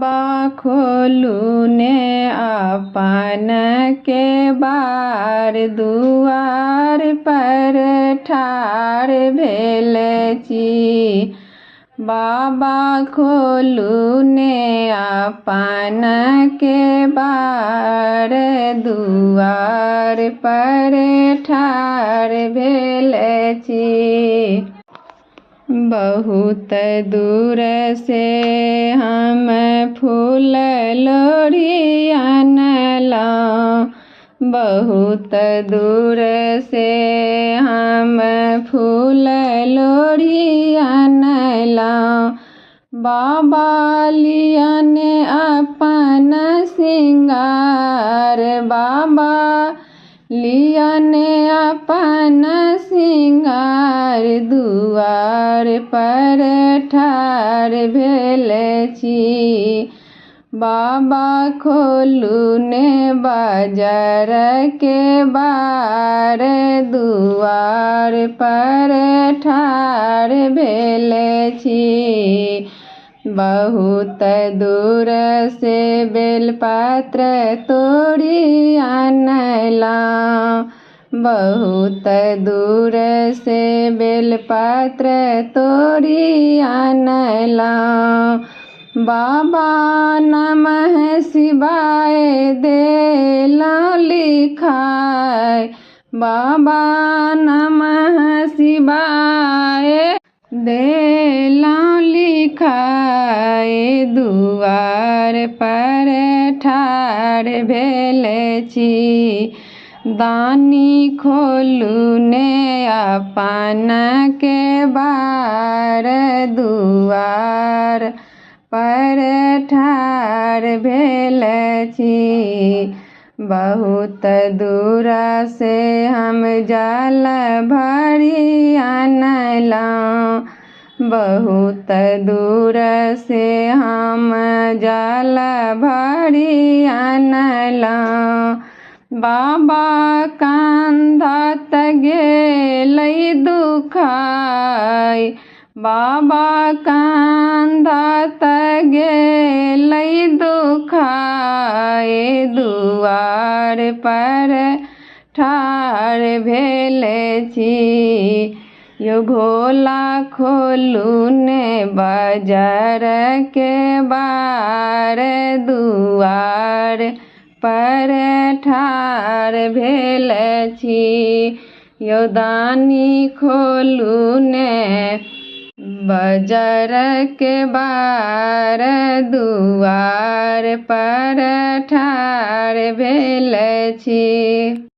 बाबा खोलू ने अपन केबाड़, दुआर पर ठाढ़ भेल छी। बाबा खोलू ने अपन केबाड़, दुआर पर ठाढ़ भेल छी। बहुत दूर से हम फूल लोढ़ी अनलहुँ, बहुत दूर से हम फूल लोढ़ी अनलहुँ। बाबा लिअन अपन सिंगार, बाबा लिअन अपन सिंगार, दुआर पर ठाढ़ भेल छी। बाबा खोलू ने बाजार केबाड़, दुआर पर ठाढ़ भेल छी। बहुत दूर से बेलपत्र तोड़ी अनलहुँ, बहुत दूर से बेलपत्र तोड़ी अनलहुँ। बाबा नमः शिवाय देलहुँ लिखाय, बाबा नमः शिवाय देलहुँ लिखाय, दुआर पर ठाढ़ भेल छी। दानी खोलू ने अपन केबाड़, दुआर पर ठाढ़ भेल छी। बहुत दूर से हम जल भरी अनलहुँ, बहुत दूर से हम जल भरी अनलहुँ। बाबा कांधत गेलै दुखाय, बाबा कांधत गेलै दुखाय, दुआर पर ठाढ़ भेल छी। यौ भोला खोलू ने बाजार केबाड़, दुआर पर ठाढ़ भेल छी। यौ दानी खोलू ने बाजार केबाड़, दुआर पर ठाढ़ भेल छी।